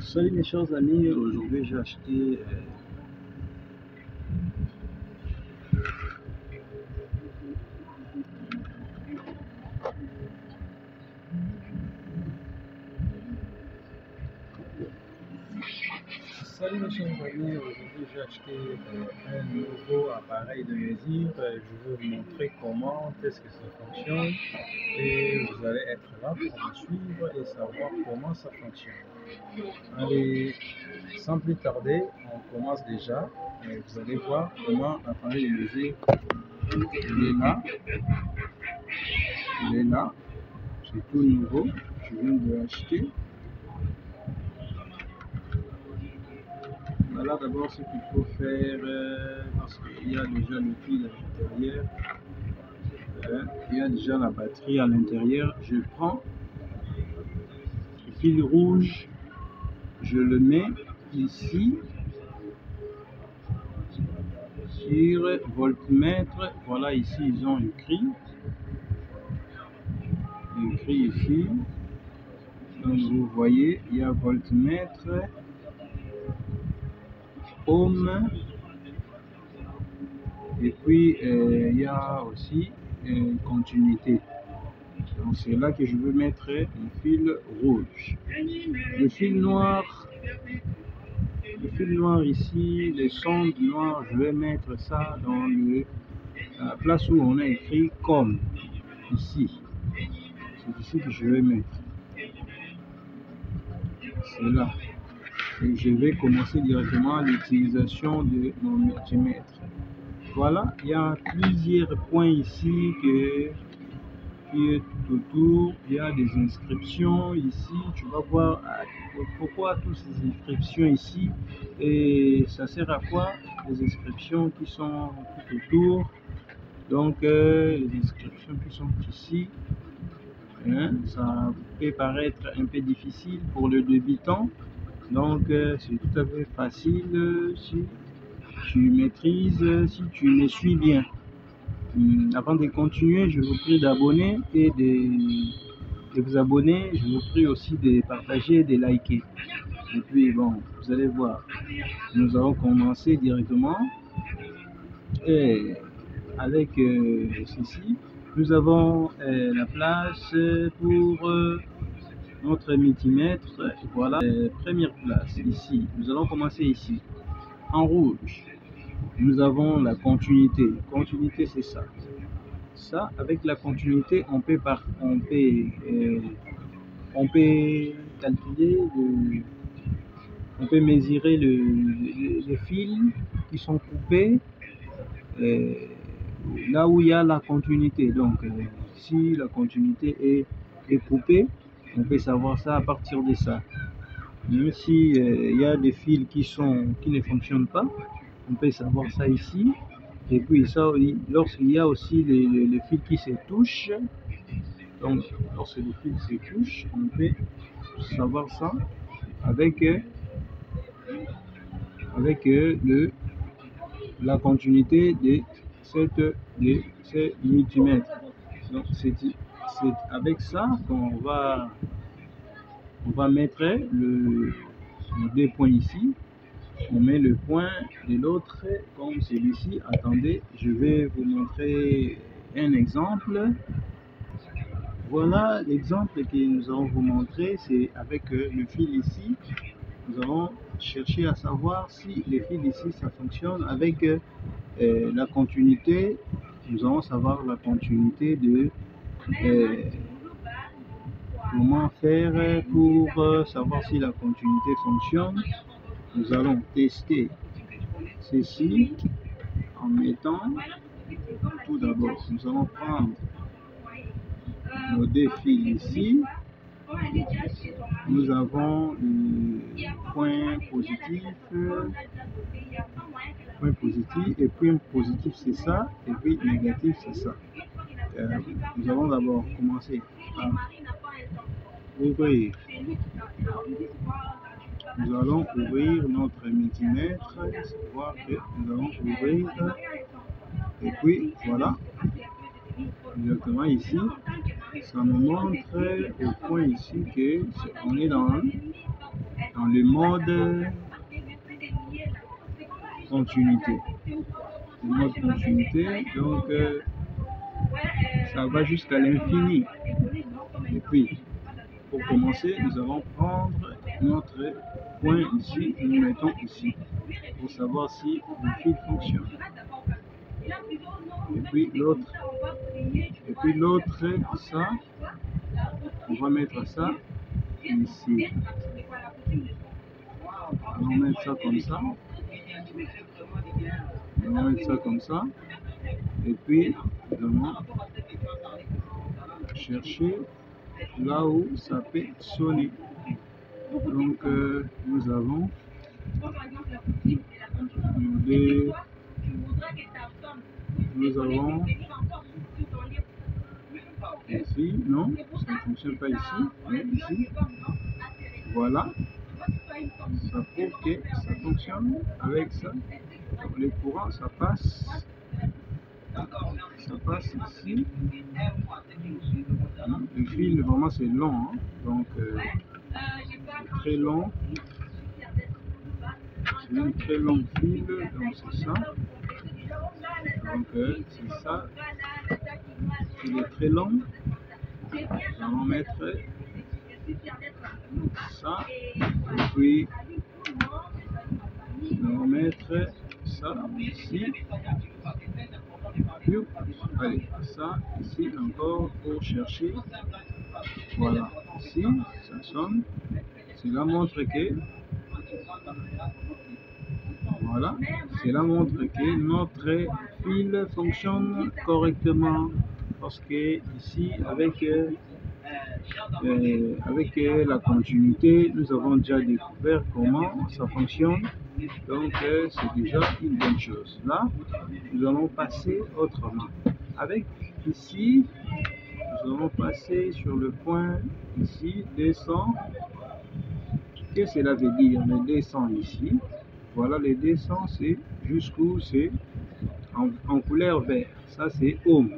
Salut mes chers amis, aujourd'hui j'ai acheté Salut mes chers amis, aujourd'hui j'ai acheté un nouveau appareil de mesure. Je vais vous montrer comment est-ce que ça fonctionne et vous allez être là pour me suivre et savoir comment ça fonctionne. Allez, sans plus tarder, on commence déjà. Vous allez voir comment l'appareil de mesure il est là. Il est là, c'est tout nouveau, je viens de l'acheter. Voilà d'abord ce qu'il faut faire parce qu'il y a déjà le fil à l'intérieur. Il y a déjà la batterie à l'intérieur. Je prends le fil rouge, je le mets ici sur voltmètre. Voilà, ici ils ont écrit ici. Donc vous voyez, il y a voltmètre, ohm, et puis il y a aussi continuité. Donc c'est là que je veux mettre le fil rouge. Le fil noir ici, les sondes noires, je vais mettre ça dans la place où on a écrit comme ici. C'est ici que je vais mettre. C'est là. Et je vais commencer directement l'utilisation de mon multimètre. Voilà, il y a plusieurs points ici qui est tout autour. Il y a des inscriptions ici. Tu vas voir pourquoi toutes ces inscriptions ici et ça sert à quoi, les inscriptions qui sont tout autour. Donc les inscriptions qui sont ici, ça peut paraître un peu difficile pour le débutant. Donc c'est tout à fait facile si tu maîtrises, si tu me suis bien. Avant de continuer, je vous prie d'abonner et de vous abonner. Je vous prie aussi de partager et de liker. Et puis bon, vous allez voir, nous allons commencer directement. Et avec ceci, nous avons la place pour notre multimètre. Voilà, première place ici. Nous allons commencer ici. En rouge, nous avons la continuité. Continuité, c'est ça. Ça, avec la continuité, on peut calculer, on peut mesurer les fils qui sont coupés là où il y a la continuité. Donc, si la continuité est coupée, on peut savoir ça à partir de ça. Même si il y a des fils qui ne fonctionnent pas, on peut savoir ça ici. Et puis ça, lorsqu'il y a aussi les fils qui se touchent, donc lorsque les fils se touchent, on peut savoir ça avec la continuité de ces multimètres. Donc c'est avec ça qu'on va mettre les deux points ici. On met le point de l'autre comme celui-ci. Attendez, je vais vous montrer un exemple. Voilà l'exemple que nous allons vous montrer, c'est avec le fil ici. Nous allons chercher à savoir si le fil ici ça fonctionne avec la continuité. Nous allons savoir la continuité de comment faire pour savoir si la continuité fonctionne. Nous allons tester ceci en mettant tout d'abord, nous allons prendre nos deux fils ici. Nous avons le point positif et puis positif c'est ça et puis négatif c'est ça. Nous allons d'abord commencer par ouvrir. Nous allons ouvrir notre multimètre, voir que nous allons ouvrir et puis voilà, exactement ici, ça nous montre au point ici que on est dans dans le mode continuité. Le mode continuité, donc ça va jusqu'à l'infini. Et puis, pour commencer, nous allons prendre notre point ici, nous le mettons ici, pour savoir si le fil fonctionne. Et puis l'autre, ça, on va mettre ça ici. On va mettre ça comme ça. On va mettre ça comme ça. Et puis, nous allons chercher là où ça peut sonner. Donc, nous avons ici, non, ça ne fonctionne pas ici, mais ici, voilà, ça prouve que ça fonctionne avec ça. Donc, le courant, ça passe ici. Le fil, vraiment, c'est long, hein? Donc, très long. C'est une très longue fil, donc c'est ça. Donc, c'est ça. Il est très long. Nous allons mettre ça. Et puis, nous allons mettre ça ici. Allez, ça ici encore pour chercher. Voilà, ici, ça sonne. Cela montre que, voilà, cela montre que notre fil fonctionne correctement. Parce que ici, avec la continuité, nous avons déjà découvert comment ça fonctionne. Donc, c'est déjà une bonne chose. Là, nous allons passer autrement. Avec ici, nous allons passer sur le point ici, 200. Qu'est-ce que cela veut dire, le 200 ici? Voilà, le 200, c'est jusqu'où? C'est en couleur vert. Ça, c'est ohm.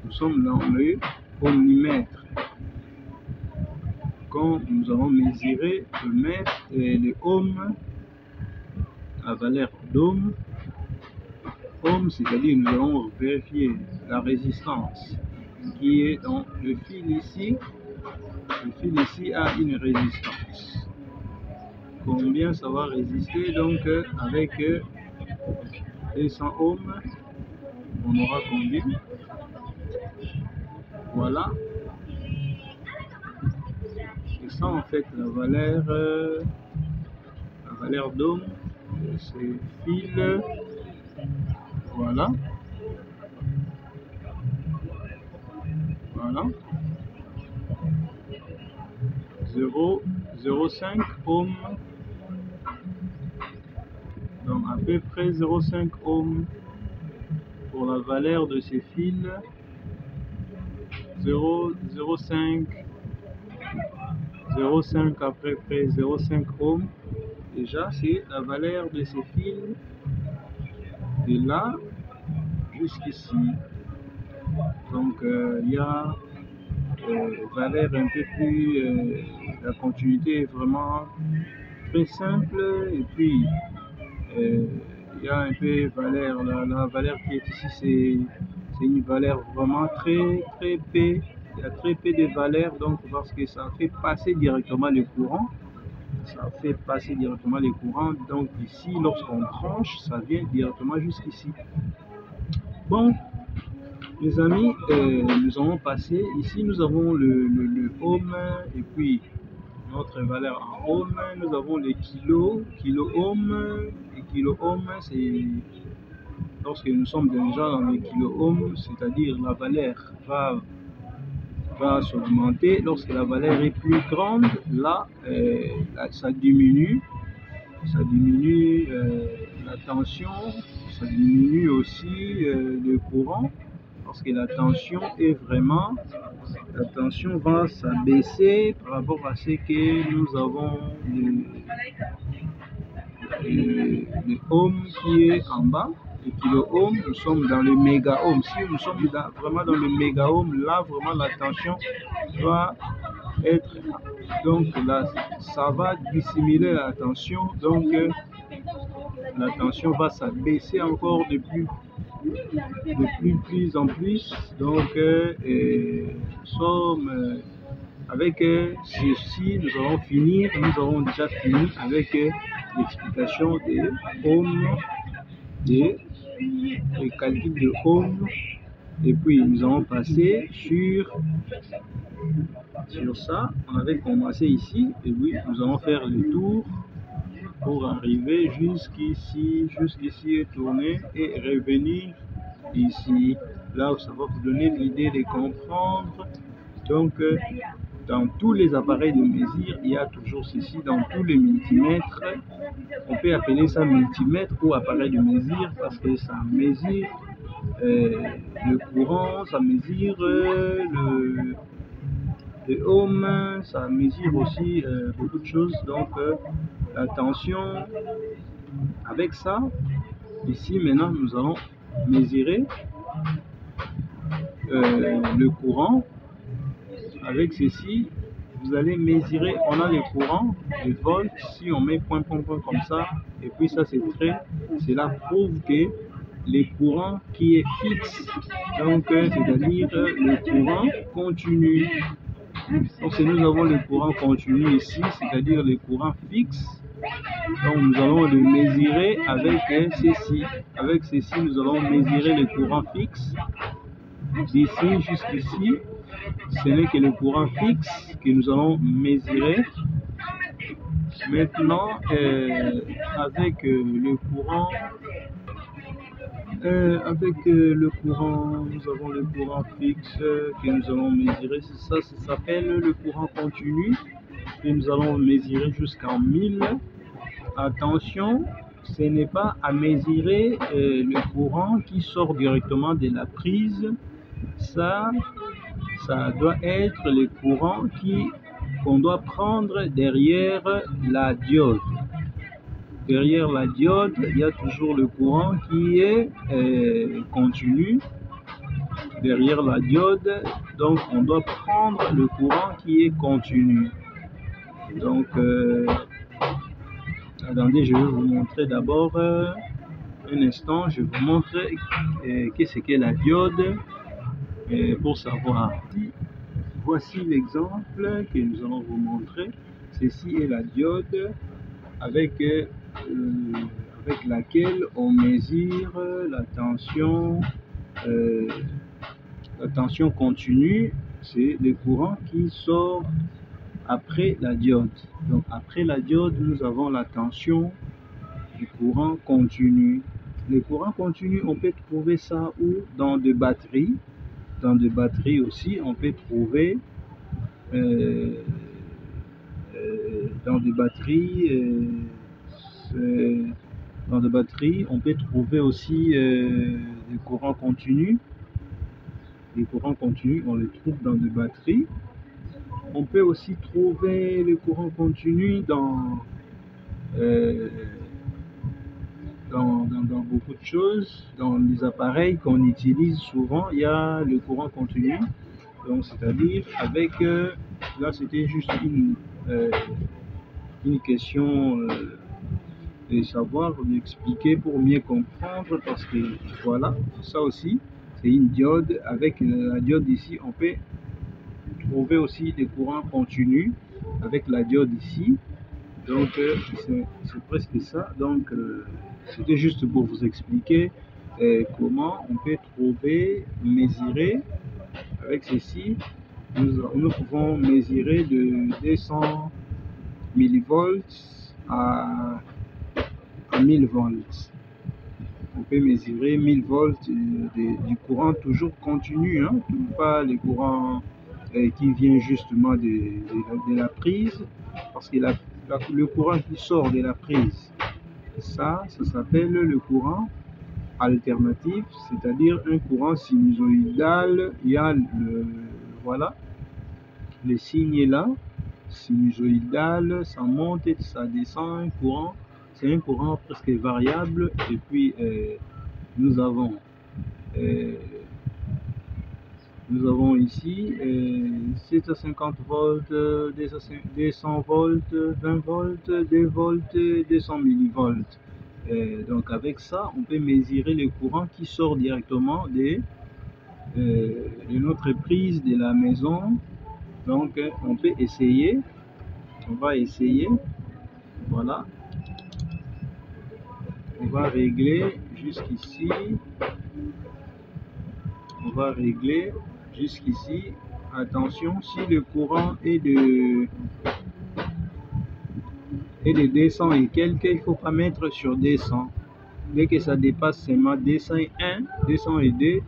Nous sommes dans le ohmimètre. Quand nous allons mesurer le mètre et le ohm, la valeur d'ohm, c'est-à-dire nous allons vérifier la résistance qui est dans le fil ici. Le fil ici a une résistance. Combien ça va résister? Donc avec 200 ohms, on aura combien? Voilà. C'est ça en fait la valeur d'ohm. C'est fil. Voilà. Voilà. 0,05 ohms. Donc à peu près 0,5 ohms pour la valeur de ces fils. 0,05 à peu près 0,5 ohms. Déjà c'est la valeur de ces fils de là jusqu'ici. Donc il y a valeur un peu plus, la continuité est vraiment très simple. Et puis il y a un peu valeur, la valeur qui est ici, c'est une valeur vraiment très peu. Il y a très peu de valeur, donc parce que ça fait passer directement le courant. Ça fait passer directement les courants. Donc ici, lorsqu'on tranche, ça vient directement jusqu'ici. Bon, les amis, nous allons passer. Ici, nous avons le ohm et puis notre valeur en ohm. Nous avons les kilo-ohm. Et kilo-ohm, c'est lorsque nous sommes déjà dans les kilo-ohm, c'est-à-dire la valeur va s'augmenter. Lorsque la valeur est plus grande, là, ça diminue la tension, ça diminue aussi le courant, parce que la tension va s'abaisser par rapport à ce que nous avons le ohm qui est en bas. Et kilo-ohm, nous sommes dans le méga-ohm. Si nous sommes vraiment dans le méga-ohm, là vraiment la tension va être, donc là, ça va dissimuler la tension, donc la tension va s'abaisser encore de plus en plus. Donc nous sommes avec ceci, nous avons déjà fini avec l'explication des ohms, des calculs de ohms, et puis nous allons passer sur ça. On avait commencé ici, et puis nous allons faire le tour pour arriver jusqu'ici et tourner et revenir ici. Là où ça va vous donner l'idée de comprendre. Donc dans tous les appareils de mesure, il y a toujours ceci. Dans tous les multimètres, on peut appeler ça multimètre ou appareil de mesure parce que ça mesure le courant, ça mesure le ohm, ça mesure aussi beaucoup de choses. Donc la tension, avec ça, ici maintenant nous allons mesurer le courant. Avec ceci, vous allez mesurer, on a le courant, les volts, si on met point comme ça, et puis ça cela prouve que le courant qui est fixe, donc c'est-à-dire le courant continu. Donc si nous avons le courant continu ici, c'est-à-dire le courant fixe, donc nous allons le mesurer avec ceci. Avec ceci, nous allons mesurer le courant fixe. D'ici jusqu'ici, ce n'est que le courant fixe que nous allons mesurer. Maintenant, avec le courant, nous avons le courant fixe que nous allons mesurer. Ça s'appelle le courant continu que nous allons mesurer jusqu'en 1000. Attention, ce n'est pas à mesurer le courant qui sort directement de la prise. Ça doit être le courant qu'on doit prendre derrière la diode. Derrière la diode, il y a toujours le courant qui est continu. Derrière la diode, donc on doit prendre le courant qui est continu. Donc, attendez, je vais vous montrer d'abord un instant. Je vais vous montrer qu'est-ce qu'est la diode. Pour savoir, voici l'exemple que nous allons vous montrer. Ceci est la diode avec laquelle on mesure la tension continue. C'est le courant qui sort après la diode. Donc après la diode, nous avons la tension du courant continu. Le courant continu, on peut trouver ça où? Dans des batteries. Dans des batteries aussi, on peut trouver dans des batteries, on peut trouver aussi des courants continus. Les courants continus, on les trouve dans des batteries. On peut aussi trouver le courant continu dans beaucoup de choses. Dans les appareils qu'on utilise souvent, il y a le courant continu. Donc c'est-à-dire avec là c'était juste une question de savoir, d'expliquer pour mieux comprendre, parce que voilà, ça aussi c'est une diode. Avec la diode ici, on peut trouver aussi des courants continus avec la diode ici. Donc c'est presque ça. Donc c'était juste pour vous expliquer comment on peut trouver, mesurer avec ceci. Nous pouvons mesurer de 200 millivolts à 1000 volts. On peut mesurer 1000 volts du courant toujours continu, hein, pas le courant qui vient justement de la prise, parce que le courant qui sort de la prise, ça s'appelle le courant alternatif, c'est-à-dire un courant sinusoïdal. Il y a voilà, le signe est là, sinusoïdal, ça monte et ça descend. Un courant, c'est un courant presque variable. Et puis nous avons Nous avons ici 750 volts, 200 volts, 20 volts, 2 volts, 200 millivolts. Donc avec ça, on peut mesurer le courant qui sort directement de notre prise de la maison. Donc on peut essayer, on va essayer, voilà, on va régler jusqu'ici, on va régler jusqu'ici. Attention, si le courant est de 200 et quelques, il ne faut pas mettre sur 200. Dès que ça dépasse seulement 201, 202, il ne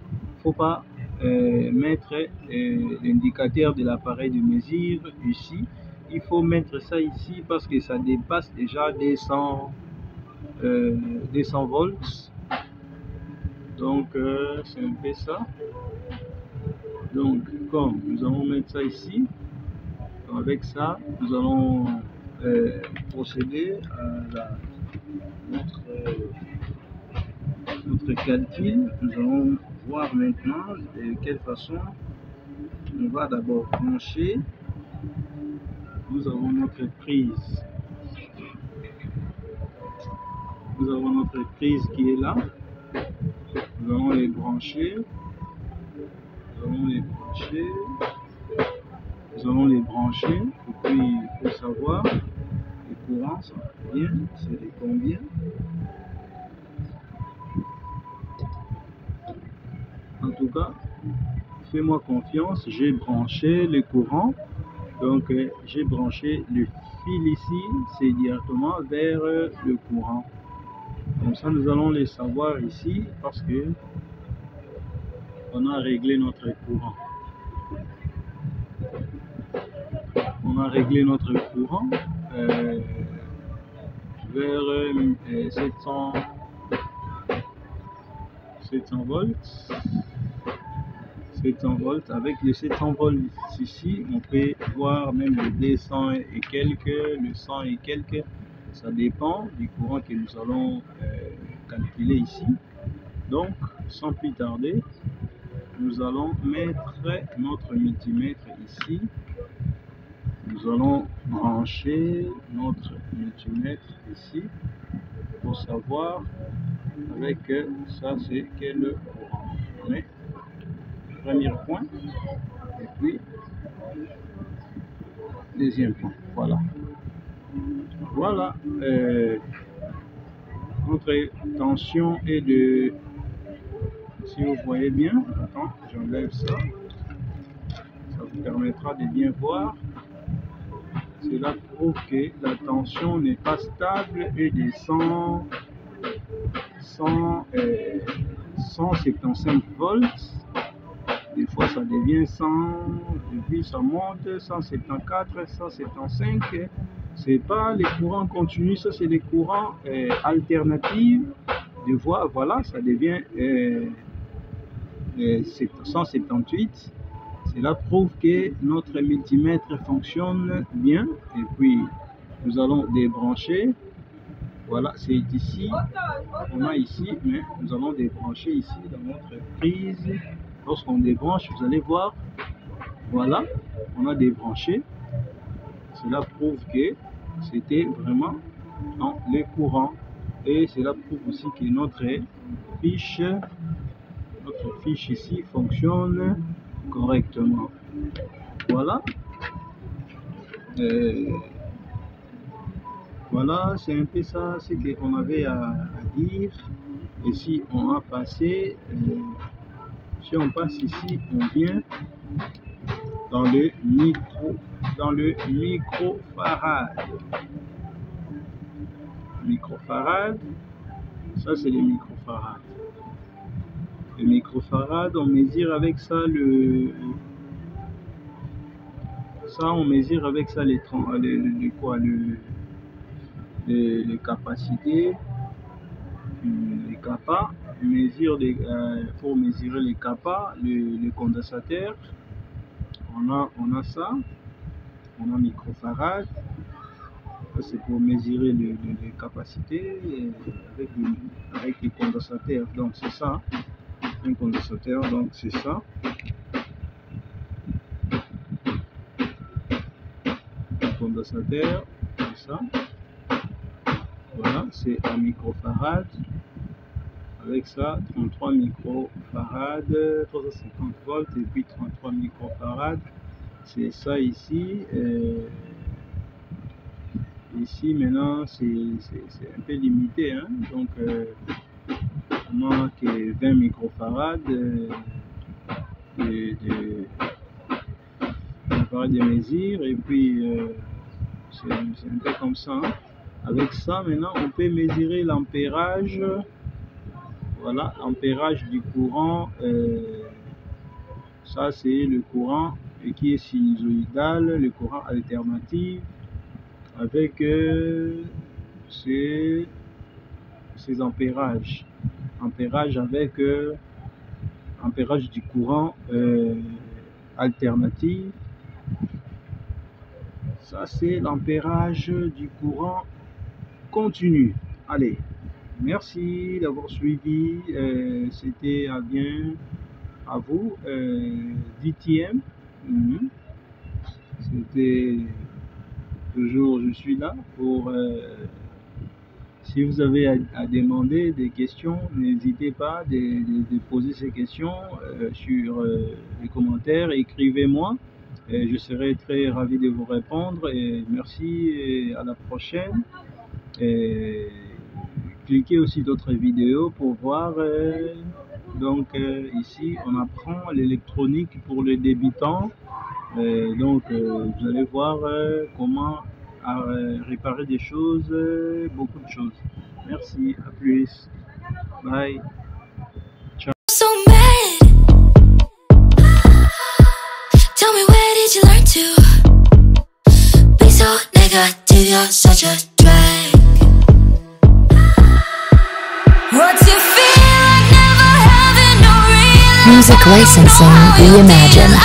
faut pas mettre l'indicateur de l'appareil de mesure ici. Il faut mettre ça ici parce que ça dépasse déjà 200 volts. Donc c'est un peu ça. Donc comme nous allons mettre ça ici, avec ça nous allons procéder à notre calcul. Nous allons voir maintenant de quelle façon on va d'abord brancher. Nous avons notre prise. Nous avons notre prise qui est là. Nous allons les brancher. Nous allons les brancher. Nous allons les brancher. Et puis, il faut savoir les courants, ça va bien. C'est de combien? En tout cas, fais-moi confiance. J'ai branché le courant. Donc, j'ai branché le fil ici. C'est directement vers le courant. Comme ça, nous allons les savoir ici parce que on a réglé notre courant. On a réglé notre courant vers 700 volts. 700 volts. Avec les 700 volts ici, on peut voir même le 200 et quelques, le 100 et quelques. Ça dépend du courant que nous allons calculer ici. Donc, sans plus tarder, nous allons mettre notre multimètre ici. Nous allons brancher notre multimètre ici pour savoir avec ça c'est quel courant. Mais, premier point, et puis deuxième point. Voilà. Voilà. Notre tension est de, si vous voyez bien, attends, j'enlève ça. Ça vous permettra de bien voir. Cela prouve que la tension n'est pas stable et descend 175 volts. Des fois ça devient 100, et puis ça monte 174, 175. C'est pas les courants continus, ça c'est les courants alternatifs. De voir, voilà, ça devient 178. Cela prouve que notre multimètre fonctionne bien. Et puis nous allons débrancher. Voilà, c'est ici. On a ici, mais nous allons débrancher ici dans notre prise. Lorsqu'on débranche, vous allez voir. Voilà, on a débranché. Cela prouve que c'était vraiment dans les courants. Et cela prouve aussi que notre fiche ici fonctionne correctement. Voilà. Voilà, c'est un peu ça ce qu'on avait à dire. Et si on a passé, si on passe ici, on vient dans le microfarad. Microfarad, ça c'est le microfarad. Le microfarad, on mesure avec ça on mesure avec ça les capacités, les kappas. Pour mesurer les kappas, le condensateur. On a ça, on a microfarad. C'est pour mesurer les capacités avec les condensateurs. Donc c'est ça, un condensateur. Donc c'est ça. condensateur, comme ça. Voilà, c'est un microfarad. Avec ça, 33 microfarad, 350 volts et puis 33 microfarad. C'est ça ici. Ici maintenant, c'est un peu limité, hein? Donc on manque 20 microfarad de mesure, et puis c'est un peu comme ça, hein? Avec ça maintenant on peut mesurer l'ampérage. Voilà, l'ampérage du courant. Ça c'est le courant qui est sinusoïdal, le courant alternatif, avec ces ampérages. Ampérage avec ampérage du courant alternatif. Ça c'est l'ampérage du courant continu. Allez, merci d'avoir suivi. C'était à bien à vous. 10e. C'était toujours, je suis là pour si vous avez à demander des questions, n'hésitez pas de poser ces questions sur les commentaires. Écrivez-moi, je serai très ravi de vous répondre. Et merci, et à la prochaine. Et cliquez aussi d'autres vidéos pour voir. Donc ici on apprend l'électronique pour les débutants. Donc vous allez voir comment réparer des choses, beaucoup de choses. Merci, à plus, bye, ciao. So mad. Tell me, where did you learn to be so negative? You're such a drag. What's your feel like never having no real Music licensing reimagined.